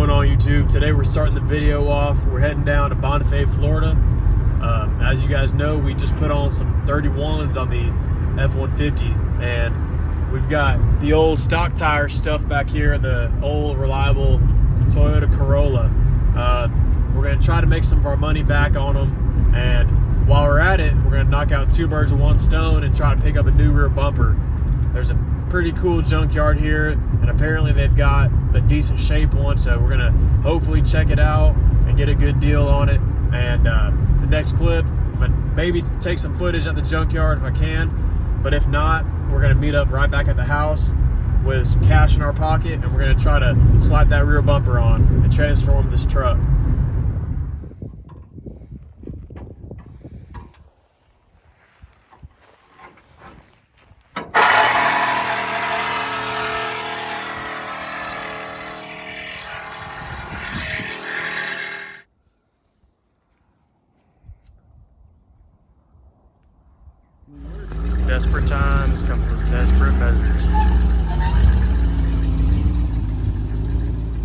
going on YouTube? Today we're starting the video off. We're heading down to Bonifay, Florida. As you guys know, we just put on some 31s on the F-150, and we've got the old stock tire stuff back here, the old reliable Toyota Corolla. We're going to try to make some of our money back on them, and while we're at it, we're going to knock out two birds with one stone and try to pick up a new rear bumper. There's a pretty cool junkyard here, and apparently they've got a decent shape one, so we're gonna hopefully check it out and get a good deal on it. And the next clip, I'm gonna maybe take some footage at the junkyard if I can, but if not, we're gonna meet up right back at the house with some cash in our pocket, and we're gonna try to slap that rear bumper on and transform this truck. Desperate times come from desperate measures.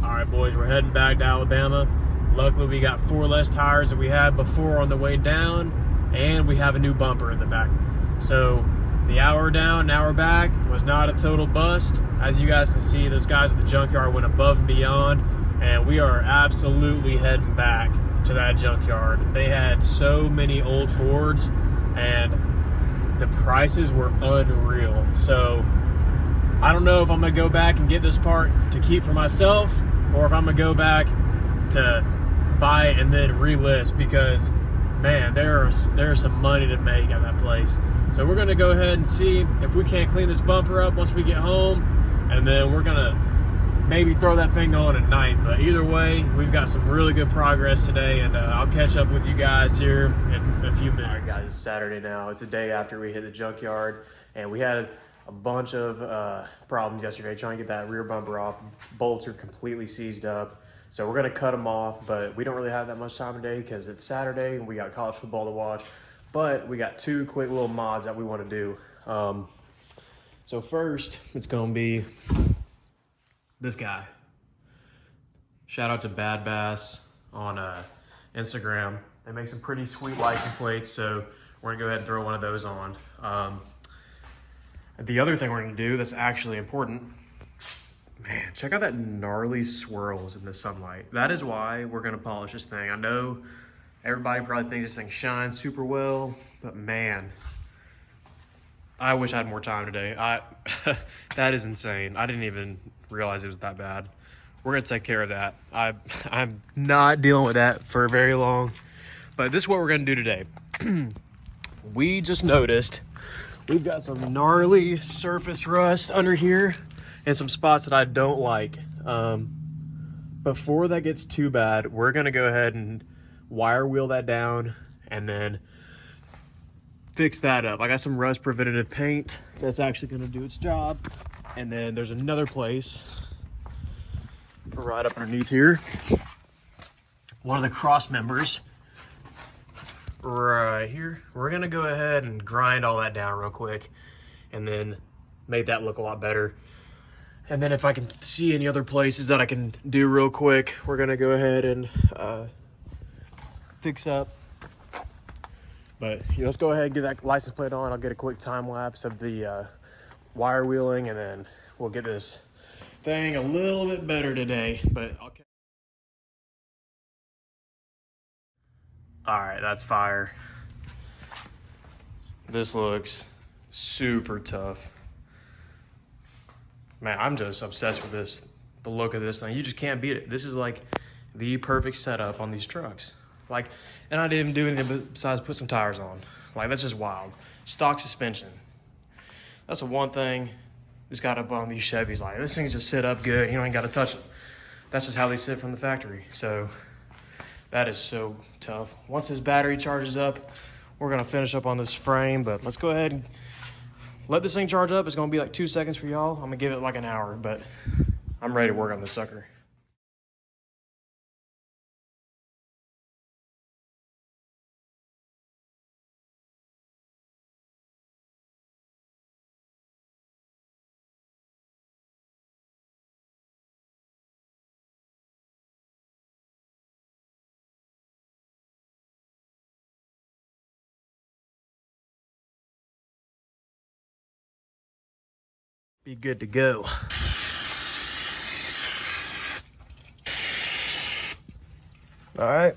Alright boys, we're heading back to Alabama. Luckily we got 4 less tires than we had before on the way down, and we have a new bumper in the back. So the hour down, hour back was not a total bust. As you guys can see, those guys at the junkyard went above and beyond, and we are absolutely heading back to that junkyard. They had so many old Fords, and the prices were unreal. So I don't know if I'm gonna go back and get this part to keep for myself, or if I'm gonna go back to buy it and then relist, because man, there's some money to make at that place. So we're gonna go ahead and see if we can't clean this bumper up once we get home, and then we're gonna maybe throw that thing on at night. But either way, we've got some really good progress today, and I'll catch up with you guys here in a few minutes. All right guys, it's Saturday now. It's the day after we hit the junkyard, and we had a bunch of problems yesterday trying to get that rear bumper off. Bolts are completely seized up, so we're gonna cut them off, but we don't really have that much time today because it's Saturday and we got college football to watch. But we got 2 quick little mods that we want to do. So first, it's gonna be this guy. Shout out to Bad Bass on Instagram. They make some pretty sweet license plates, so we're gonna go ahead and throw one of those on. The other thing we're gonna do that's actually important, man, check out that gnarly swirls in the sunlight. That is why we're gonna polish this thing. I know everybody probably thinks this thing shines super well, but man, I wish I had more time today. That is insane. I didn't even realize it was that bad. We're gonna take care of that. I'm not dealing with that for very long, but this is what we're gonna do today. We just noticed we've got some gnarly surface rust under here and some spots that I don't like. Before that gets too bad, we're gonna go ahead and wire wheel that down and then fix that up. I got some rust preventative paint that's actually gonna do its job. And then there's another place right up underneath here. One of the cross members right here. We're gonna go ahead and grind all that down real quick and then make that look a lot better. And then if I can see any other places that I can do real quick, we're gonna go ahead and fix up. But let's go ahead and get that license plate on. I'll get a quick time lapse of the wire wheeling, and then we'll get this thing a little bit better today. But okay. All right, that's fire. This looks super tough. Man, I'm just obsessed with this, the look of this thing. You just can't beat it. This is like the perfect setup on these trucks. Like, and I didn't even do anything besides put some tires on. Like, that's just wild. Stock suspension. That's the one thing that's got up on these Chevys. Like, this thing's just sit up good. You ain't got to touch it. That's just how they sit from the factory. So that is so tough. Once this battery charges up, we're gonna finish up on this frame. But let's go ahead and let this thing charge up. It's gonna be like 2 seconds for y'all. I'm gonna give it like an hour, but I'm ready to work on this sucker. be good to go. All right.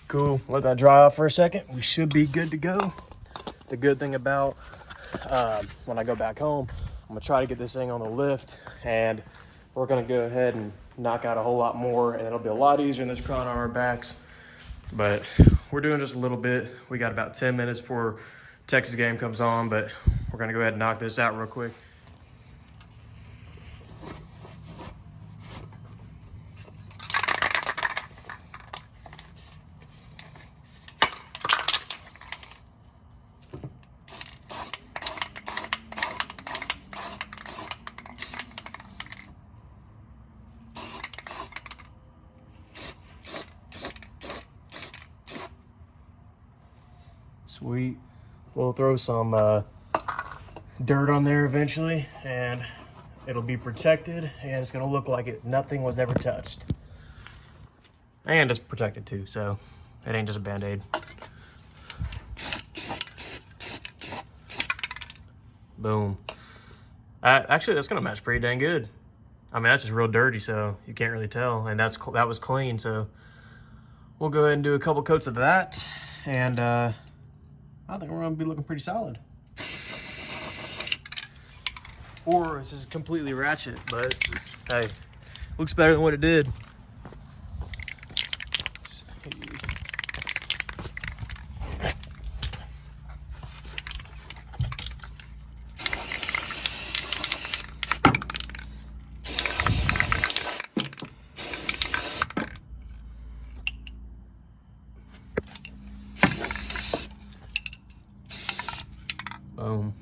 Cool, let that dry off for a second. We should be good to go. The good thing about when I go back home, I'm gonna try to get this thing on the lift, and we're gonna go ahead and knock out a whole lot more, and it'll be a lot easier than this crawling on our backs. But we're doing just a little bit. We got about 10 minutes before Texas game comes on, but we're gonna go ahead and knock this out real quick. Sweet. We'll throw some dirt on there eventually, and it'll be protected, and it's gonna look like nothing was ever touched. And it's protected too, so it ain't just a Band-Aid. Boom. Actually, that's gonna match pretty dang good. I mean, that's just real dirty, so you can't really tell, and that was clean, so we'll go ahead and do a couple coats of that, and I think we're gonna be looking pretty solid. Or it's just completely ratchet, but hey, looks better than what it did. Boom.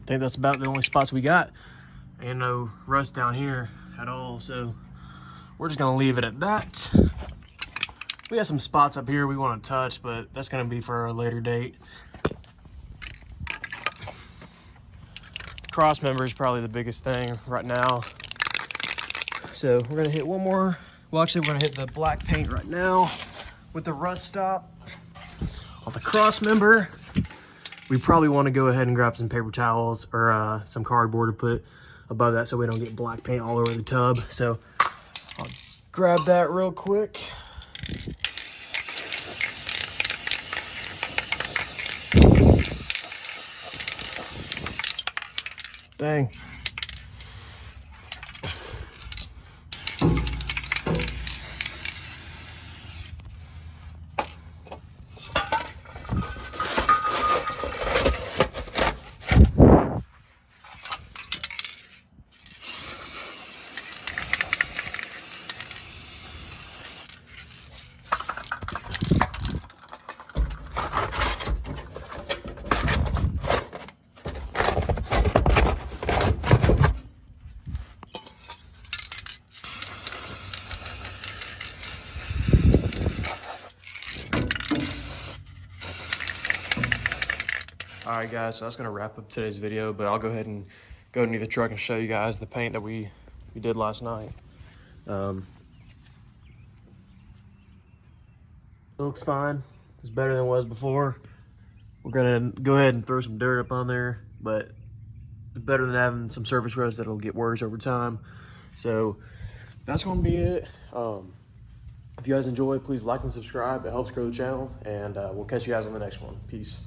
I think that's about the only spots we got. Ain't no rust down here at all, so we're just gonna leave it at that. We have some spots up here we want to touch, but that's gonna be for a later date. Cross member is probably the biggest thing right now. So we're gonna hit one more. Well, actually, we're gonna hit the black paint right now with the rust stop on the cross member. We probably want to go ahead and grab some paper towels or some cardboard to put above that so we don't get black paint all over the tub. So I'll grab that real quick. Dang. All right, guys, so that's gonna wrap up today's video, but I'll go ahead and go into the truck and show you guys the paint that we did last night. It looks fine. It's better than it was before. We're gonna go ahead and throw some dirt up on there, but it's better than having some surface rust that'll get worse over time. So that's gonna be it. If you guys enjoy, please like and subscribe. It helps grow the channel, and we'll catch you guys on the next one. Peace.